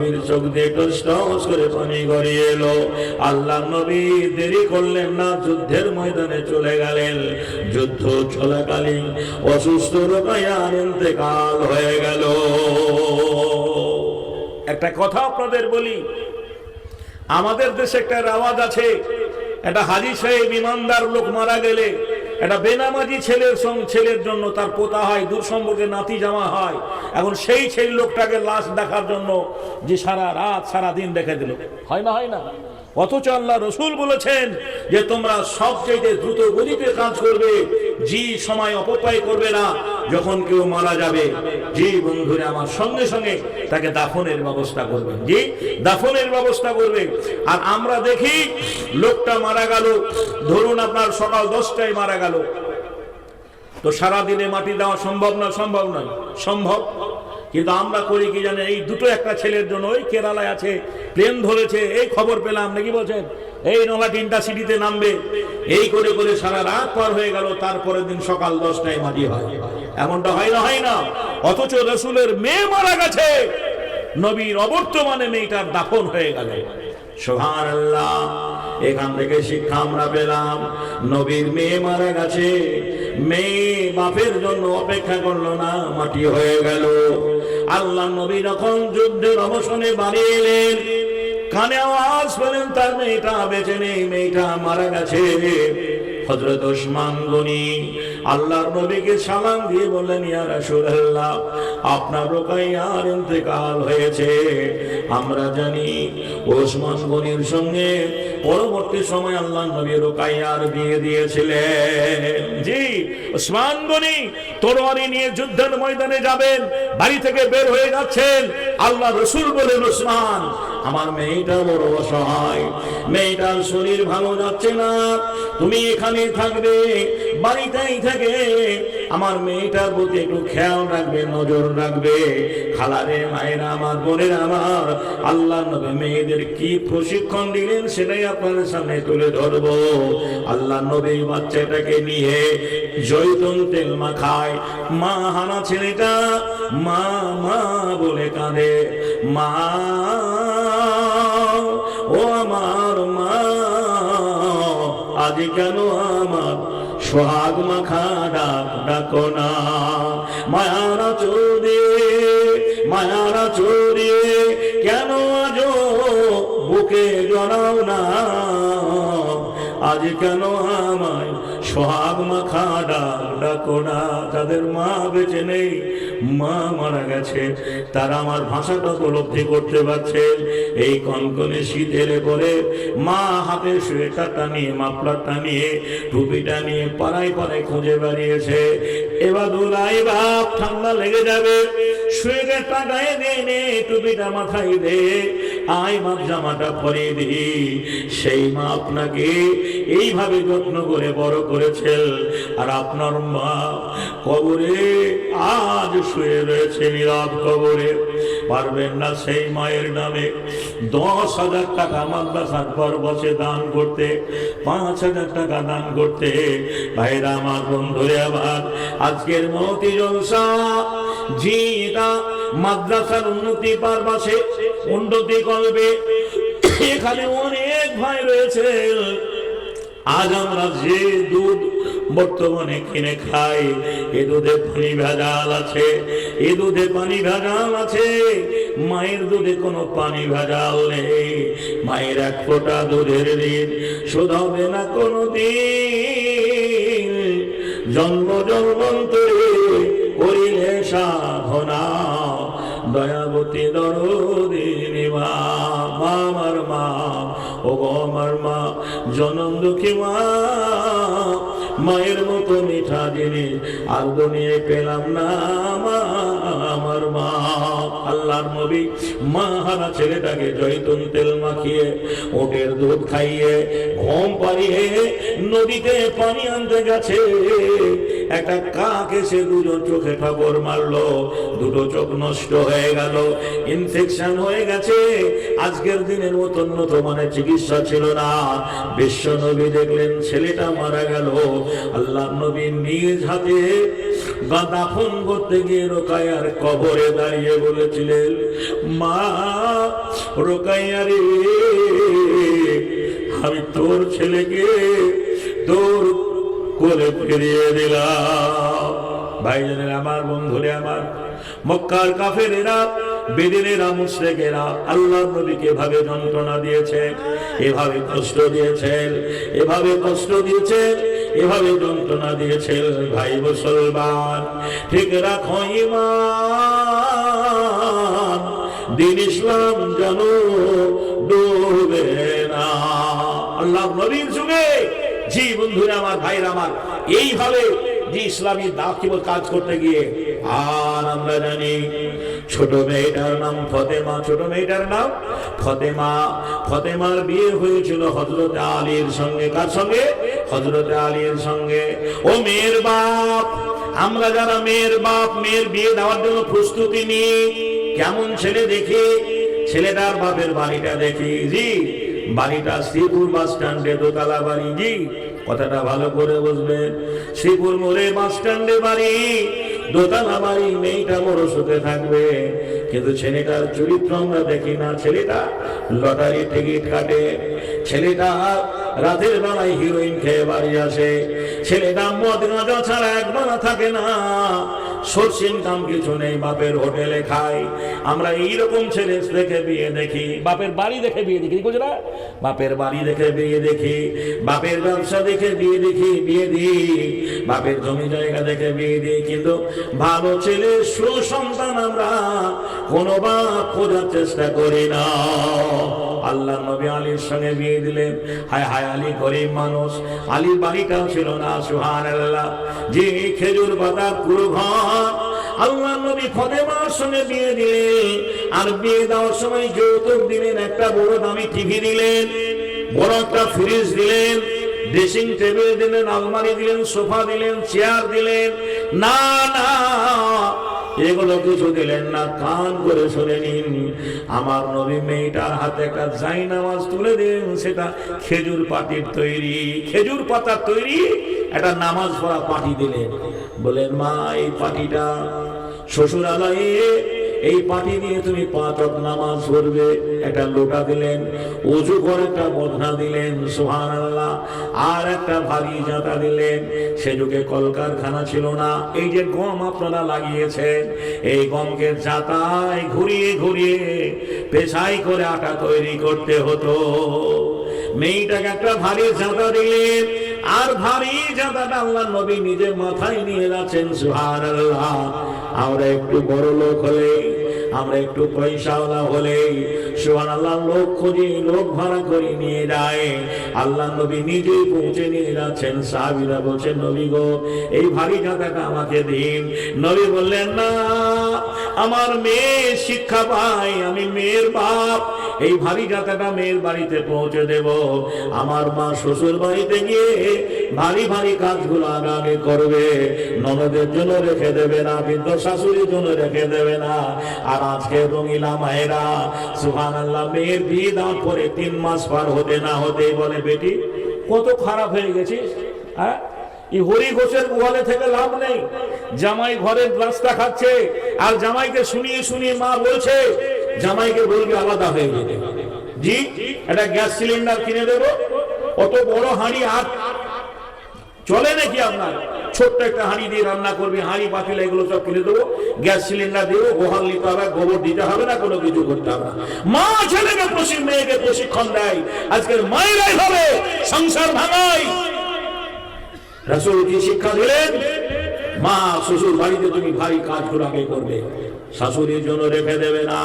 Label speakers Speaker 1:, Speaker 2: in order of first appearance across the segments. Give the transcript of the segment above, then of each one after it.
Speaker 1: চোখ দিয়ে toss toss করে পানি গড়িয়ে এলো। আল্লাহ নবী দেরি করলেন না, যুদ্ধের ময়দানে চলে গেলেন। যুদ্ধ চলাকালীন অসুস্থ রোকাইয়ার ইন্তেকাল হয়ে গেল। একটা কথা আপনাদের বলি, আমাদের দেশে একটা রেওয়াজ আছে, একটা হাজী সাহেব ইমানদার লোক মারা গেলে একটা বেনামাজি ছেলের জন্য তার পোতা হয়, দূর সম্পর্কে নাতি জামা হয়। এখন সেই লোকটাকে লাশ দেখার জন্য যে সারা রাত সারা দিন দেখে দিল, হয় না? হয় না? অথচ আল্লাহ রসুল বলেছেন যে তোমরা সবচেয়ে দ্রুত গতিতে কাজ করবে, জি সময় অপব্যয় করবে না। যখন কেউ মারা যাবে, জি বন্ধুরা আমার, সঙ্গে সঙ্গে তাকে দাফনের ব্যবস্থা করবে, জি দাফনের ব্যবস্থা করবে। আর আমরা দেখি লোকটা মারা গেল, ধরুন আপনার সকাল 10টায় মারা গেল, তো সারাদিনে মাটি দেওয়া সম্ভব না? সম্ভব নয়, সম্ভব। কিন্তু আমরা করি কি জানেন, এই দুটো একটা ছেলের জন্য ওই কেরালায় আছে, প্লেন ধরেছে, এই খবর পেলাম নাকি বলছেন, এই নলাটি ইন্টারসিটিতে নামবে, এই করে করে সারা রাত পার হয়ে গেল, তারপরের দিন সকাল 10টায় মাটি হয়। এমনটা হয় না? হয় না? অথচ রসুলের মেয়ে মারা গেছে, নবীর অবর্তমানে মেয়েটার দাফন হয়ে গেল। সুবহানাল্লাহ। এখান থেকে শিক্ষা আমরা পেলাম, নবীর মেয়ে মারা গেছে, মেয়ে বাপের জন্য অপেক্ষা করলো না, মাটি হয়ে গেল। আল্লাহ নবী যখন যুদ্ধের অবসানে বাড়ি এলেন, কানে আওয়াজ পেলেন তার মেয়েটা বেঁচে নেই, মেয়েটা মারা গেছে। হযরত ওসমান গনি আল্লাহর নবীকে সালাম দিয়ে বললেন, ইয়া রাসূলুল্লাহ, আপনার রুকাইয়ার ইন্তেকাল হয়েছে। আমরা জানি ওসমান গনির সঙ্গে পরবর্তী সময় আল্লাহ নবী রুকাইয়ার বিয়ে দিয়েছিলেন। জি, ওসমান গনি তরবারি নিয়ে যুদ্ধের ময়দানে যাবেন, বাড়ি থেকে বের হয়ে যাচ্ছেন, আল্লাহ রসুল বলেন, ওসমান, আমার মেয়েটা বড় অসহায়, মেয়েটার শরীর ভালো যাচ্ছে না, তুমি এখানে থাকবে, বাড়িতেই থেকে আমার মেয়েটার প্রতি একটু খেয়াল রাখবে, নজর রাখবে। খালারে, মায়েরা আমার, বোনেরা আমার, আল্লাহ নবী মেয়েদের কি প্রশিক্ষণ দিলেন সেটাই আপনাদের সামনে তুলে ধরবো। আল্লাহ নবী বাচ্চাটাকে নিয়ে জৈতুন তেল মাখায়, মা হানা ছেলেটা মা মা বলে কাঁদে, মা ও আমার মা, আজ কেন আমার সোহাগ মাখা ডাক ডাকো না, মায়ারা চোরে কেন আজ বুকে জড়াও না, আজ কেন আমায় সোহাগ মাখা ডাক ডাকো না। যাদের মা বেঁচে নেই, মা মারা গেছে, তারা আমার ভাষাটা উপলব্ধি করতে পারছে। এই কনকনে শীতের পরে মা হাতে সোয়েটারটা নিয়ে, মাফলারটা নিয়ে, টুপিটা নিয়ে পাড়ায় পাড়ায় খুঁজে বেরিয়েছে। এবার দুলাই বাপ, ঠান্ডা লেগে যাবে, সোয়েটারটা গায়ে দিয়ে নে, টুপিটা মাথায় দে, আয় বাপ জামাটা পরিয়ে দি। সেই মা আপনাকে এইভাবে যত্ন করে বড় করেছেন, আর আপনার মা কবরে আজ শুয়ে রয়েছে, নীরব কবরে। পারবেন না সেই মায়ের নামে 10,000 টাকা মাদ্রাসার পর্বতে দান করতে, 5,000 টাকা দান করতে। ভাইরা আমার, বন্ধুরে আবার, আজকের মতি জলসা জিটা মাদ্রাসার উন্নতি পারবাসে, উন্নতি করবে, এখানে অনেক ভাই রয়েছে। আজ আমরা যে দুধ বর্তমানে কিনে খাই, এ দুধে পানি ভেজাল আছে, এ দুধে পানি ভেজাল আছে। মায়ের দুধে কোনো পানি ভেজাল নেই। মায়ের এক ফোঁটা দুধের ঋণ শোধ হবে না কোনো দিন। জন্ম জন্মান্তরে করিলে সাধনা, দয়াবতী দরদিনী মা, আমার মা, ও আমার মা, জনম দুঃখী মা, মায়ের মতো মিঠা জিনিস আর দুনিয়ায় পেলাম না, মা আমার মা। আল্লাহর নবী মা হারা ছেলেটাকে জৈতুন তেল মাখিয়ে, ওটের দুধ খাইয়ে, ঘুম পাড়িয়ে নদীতে পানি আনতে গেছে। একটা কাক এসে দুটো চোখে ঠাকুর মারলো, দুটো চোখ নষ্ট হয়ে গেল, ইনফেকশন হয়ে গেছে। আজকের দিনের মতো উন্নত মানের চিকিৎসা ছিল না। বিশ্ব নবী দেখলেন ছেলেটা মারা গেল, আল্লাহ নবী নিজ হাতে দাফন করতে গিয়ে রোকাইয়ার কবরে দাঁড়িয়ে বলেছিলেন, মা রোকাইয়া রে, আমি তোর ছেলেকে তোর কোলে ফিরিয়ে দিলাম। ভাইজানেরা আমার, বন্ধুরে আমার, মক্কার কাফেরেরা, বেদিনেরা, মুশরিকেরা আল্লাহর নবীকে এভাবে যন্ত্রণা দিয়েছে, এভাবে কষ্ট দিয়েছেন, এভাবে কষ্ট দিয়েছেন, এভাবে যন্ত্রণা দিয়েছেন। ভাই মুসলমান, ঠিক রাখো ঈমান, দ্বীন ইসলাম যেন ডুবে না। আল্লাহর নবীর যুগে, জি বন্ধুরা আমার, ভাইরা আমার, এইভাবে যে ইসলামী দাওয়াত কাজ করতে গিয়ে, আর আমরা জানি ছোট মেয়েটার নাম ফতেমা, ছোট মেয়েটার নাম ফতেমা। ফতেমার বিয়ে হয়েছিল হযরত আলীর সঙ্গে। কার সঙ্গে? হযরত আলীর সঙ্গে। ও মেয়ের বাপ, আমরা যারা মেয়ের বাপ, মেয়ের বিয়ে দেওয়ার জন্য প্রস্তুতি নিই, কেমন ছেলে দেখি, ছেলেটার বাপের বাড়িটা দেখি। জি, বাড়িটা শ্রীপুর বাস স্ট্যান্ডে দোতলা বাড়ি। জি, কথাটা ভালো করে বুঝবেন, শ্রীপুর মোড়ে বাস স্ট্যান্ডে বাড়ি, দোতলা বাড়ি। মেয়েটা বড় সুখে থাকবে, কিন্তু ছেলেটার চরিত্র আমরা দেখি না। ছেলেটা লটারি টিকিট কাটে, ছেলেটা রাতের বেলায় হিরোইন খেয়ে বাড়ি আসে, ছেলেটা মদ গাঁজা ছাড়া একবার থাকে না, সোর্স ইনকাম কিছু নেই, বাপের হোটেলে খায়। আমরা এইরকম ছেলে দেখে বিয়ে দেখি, বাপের বাড়ি দেখে বিয়ে দেখি, বুঝলা, বাপের বাড়ি দেখে বিয়ে দেখি, বাপের ব্যবসা দেখে বিয়ে দেখি, বিয়ে দিই, বাপের জমি জায়গা দেখে বিয়ে দিই, কিন্তু ভালো ছেলে, সুসন্তান আমরা কোনো বাপ খোঁজার চেষ্টা করি না। আল্লাহ নবী আলীর সঙ্গে বিয়ে দিলেন। হায় হায়, আলী গরিব মানুষ, আলীর বাড়িটাও ছিল না। সুবহানাল্লাহ, যে খেজুর পাতার পুরো ঘর। আল্লাহ নবী ফতেমার সঙ্গে বিয়ে দিলেন, আর বিয়ে দেওয়ার সময় যৌতুক দিলেন, একটা বড় দামি টিভি দিলেন, বড় একটা ফ্রিজ দিলেন, ড্রেসিং টেবিল দিলেন, আলমারি দিলেন, সোফা দিলেন, চেয়ার দিলেন। না না, এগুলো কিছু দিলেন না। কান করে শুনে নিন, আমার নবী মেয়েটার হাতে একটা জায়নামাজ তুলে দিন, সেটা খেজুর পাটির তৈরি, খেজুর পাতার তৈরি একটা নামাজ পড়া পাটি দিলেন। বলেন, মা এই পাটিটা শ্বশুরালয়ে, এই পাটি দিয়ে তুমি 5 ওয়াক্ত নামাজ পড়বে। একটা লোটা দিলেন, ওযু করে একটা বদনা দিলেন, সুবহানাল্লাহ, আর একটা ভারী জাতা দিলেন। সে যুগে কলকারখানা ছিল না। এই যে গম আপনারা লাগিয়েছেন, এই গমকে জাতায় ঘুরিয়ে ঘুরিয়ে পেশাই করে আটা তৈরি করতে হতো। মেয়েটাকে একটা ভারী জাতা দিলেন, আর ভারী জাতাটা আল্লাহ নবী নিজে মাথায় নিয়ে যাচ্ছেন। সুবহানাল্লাহ, আমরা একটু বড় লোক হলে, আমরা একটু পয়সাওয়ালা হলে, সুবহানাল্লাহ, লোক খুঁজে, লোক ভাড়া করে নিয়ে যায়। আল্লাহ নবী নিজেই পৌঁছে নিয়ে যাচ্ছেন। সাহাবীরা বলছেন, নবী গো, এই ভারী জাতাটা আমাকে দিন। নবী বললেন, না, আমার মেয়ে শিক্ষা পায়, আমি মেয়ের বাপ, এই ভারী জাতাটা মেয়ের বাড়িতে পৌঁছে দেব। আমার মা শ্বশুর বাড়িতে গিয়ে ভারী ভারী কাজগুলো আগে করবে, ননদের জন্য রেখে দেবে না, বৃদ্ধ শাশুড়ির জন্য রেখে দেবে না। আর আজকে রঙিলা মায়েরা, সুবহানাল্লাহ, মেয়ের বিয়ে দান করে 3 মাস পার হতে না হতেই বলে, বেটি কত খারাপ হয়ে গেছিস। হ্যাঁ, এই হরি ঘোষের গোয়ালে থেকে লাভ নেই। জামাই ঘরের রাস্তা খাচ্ছে, আর জামাইকে শুনিয়ে শুনিয়ে মা বলছে, জামাইকে বলবে আলাদা হয়ে যেতে। জি, একটা গ্যাস সিলিন্ডার কিনে দেবো, অত বড় হাঁড়ি আর চলে নাকি আপনার? ছোট্ট একটা হাঁড়ি দিয়ে রান্না করবে, হাঁড়ি পাতিলা এগুলো সব কিনে দেবো, গ্যাস সিলিন্ডার দেবো, গোহাল নিতে হবে, গোবর দিতে হবে না, কোনো কিছু করতে হবে না। মা ছেলেকে মেয়েকে প্রশিক্ষণ দেয়। আজকের মায়েরাই হবে সংসার ভাঙায়। রাসূল কি শিক্ষা দিলেন? মা শ্বশুর বাড়িতে তুমি ভারী কাজগুলো আগে করবে, শাশুড়ির জন্য রেখে দেবে না,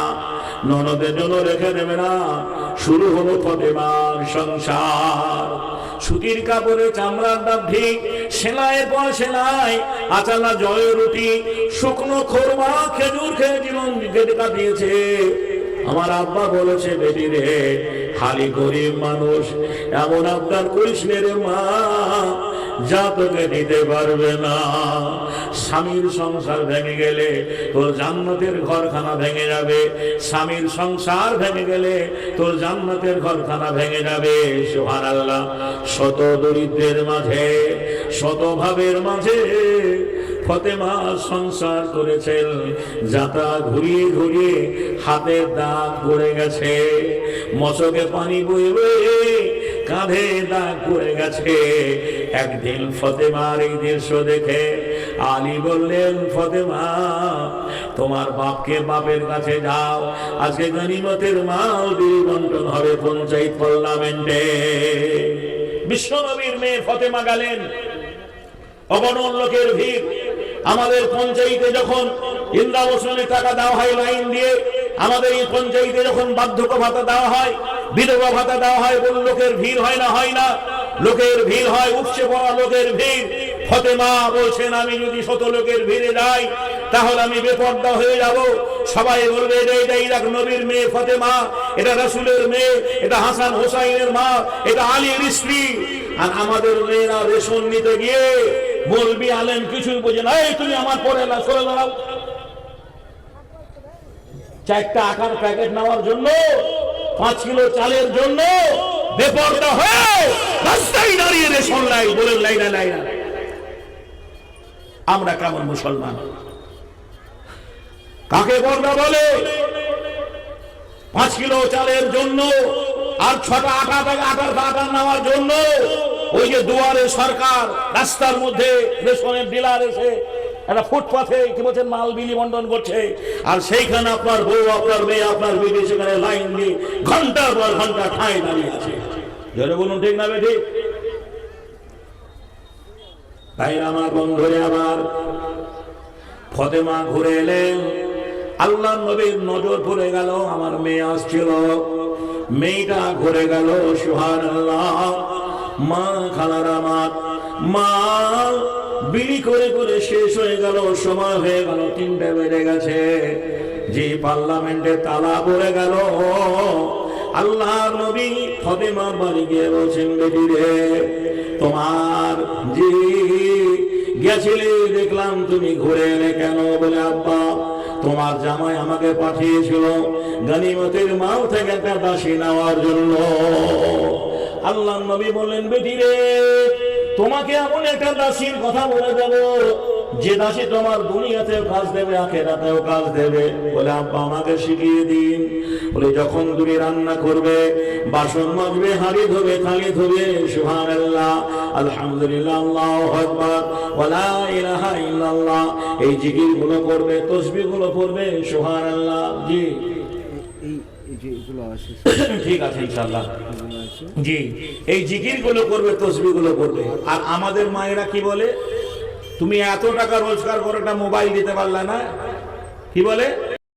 Speaker 1: ননদের জন্য রেখে দেবে না। শুরু হলো ফতেমার সংসার। সুতির কাপড়ে চামড়ার ডাবঢি, সেলাইয়ের পর সেলাই, আচালা জয় রুটি, শুকনো খোরমা, খেজুর খেয়ে জীবন কাটিয়েছে। আমার আব্বা বলেছে, বেটি রে, খালি গরিব মানুষ, এমন আবদার করিস রে মা, যা তোকে দিতে পারবে না। স্বামীর সংসার ভেঙে গেলে তোর জান্নাতের ঘরখানা ভেঙে যাবে, স্বামীর সংসার ভেঙে গেলে তোর জান্নাতের ঘরখানা ভেঙে যাবে। সুবহানাল্লাহ, শত দরিদ্রের মাঝে, শত ভাবের মাঝে ফতেমা সংসার করেছেন, যাতা ঘুরিয়ে ঘুরিয়ে হাতের দাগ পড়ে গেছে, মশকে পানি বয়ে বয়ে কাঁধে দাগ পড়ে গেছে। একদিন ফতেমার এই দৃশ্য দেখে আলী বললেন, ফতেমা তোমার বাপকে বাপের কাছে যাও, আজকে গনিমতের মাল বন্টন হবে পঞ্চায়েত পার্লামেন্টে। বিশ্বনবীর মেয়ে ফতেমা গেলেন, অগণন লোকের ভিড়। আমাদের পঞ্চায়েতে যখন ইন্দ্রাবসনে টাকা দেওয়া হয় লাইন দিয়ে, আমাদের এই পঞ্চায়েতে যখন বার্ধক্য ভাতা দেওয়া হয়, বিধবা ভাতা দেওয়া হয়, বল লোকের ভিড় হয় না? হয় না? লোকের ভিড় হয়, উপচে পড়া লোকের ভিড়। ফতেমা বলছেন, আমি যদি শত লোকের ভিড়ে যাই তাহলে আমি বেপর্দা হয়ে যাব। সবাই বলবে এটা ইরাক নবীর মেয়ে ফতেমা, এটা রাসূলের মেয়ে, এটা হাসান হোসাইনের মা, এটা আলীর স্ত্রী। আর আমাদের মেয়েরা রেশন নিতে গিয়ে বলবি আলেম কিছুই বোঝে না, এই তুমি আমার পরে না সরে দাঁড়াও। 4টা আটার প্যাকেট নেওয়ার জন্য, 5 কিলো চালের জন্য বেপরদা হয়ে রাস্তায় দাঁড়িয়ে রেশন লাই, বলেন লাইনা লাইনা। আমরা কেমন মুসলমান? কাকে পর্দা বলে? 5 কিলো চালের জন্য আর 6টা আটা নেওয়ার জন্য ওই যে দুয়ারে সরকার, রাস্তার মধ্যে রেশনের ডিলার এসে একটা ফুটপাথে কি বলছেন মাল বিলি বন্টন করছে, আর সেইখানে আপনার বউ, আপনার মেয়ে, আপনার বিবি সেখানে লাইন দিয়ে ঘন্টার পর ঘন্টা ঠাঁই দাঁড়িয়ে আছে। জোরে বলুন ঠিক না ঠিক? তাই আমার বন্ধুরে, আবার ফতেমা ঘুরে এলেন, আল্লাহ নবীর নজর পড়ে গেল, আমার মেয়ে আসছিল, মেয়েটা ঘুরে গেল। সুবহানাল্লাহ। মা খালার আমার মা বিলি করে করে শেষ হয়ে গেল, সময় হয়ে গেল, 3টে বেজে গেছে। যে পার্লামেন্টে তালা পড়ে গেল, আল্লাহর নবী ফতেমার বাড়ি গিয়ে বলছেন, বেটি রে, তোমার জি গেছিলে, দেখলাম তুমি ঘুরে এলে কেন? বলে, আব্বা তোমার জামাই আমাকে পাঠিয়েছিল গনিমতের মাল থেকে একটা দাসী নেওয়ার জন্য। আল্লাহর নবী বললেন, বেটি রে, তোমাকে এমন একটা দাসীর কথা বলে দেব যে দাসী তোমার দুনিয়াতেও কাজ দেবে, আখিরাতেও কাজ দেবে। বলে, আব্বা আমাকে শিখিয়ে দিন। বলে, যখন তুমি রান্না করবে, বাসন মাজবে, হাঁড়ি ধোবে, থালি ধোবে, সুবহানাল্লাহ, আলহামদুলিল্লাহ, আল্লাহু আকবার, ওয়ালা ইলাহা ইল্লাল্লাহ, এই জিকিরগুলো করবে, তাসবিহগুলো পড়বে, সুবহানাল্লাহ। জি ঠিক আছে ইনশাআল্লাহ। জি, এই জিকিরগুলো করবে, তাসবিহগুলো করবে। আর আমাদের মায়েরা কি বলে, তুমি এত টাকা রোজগার করে একটা মোবাইল দিতে পারলা না? কি বলে?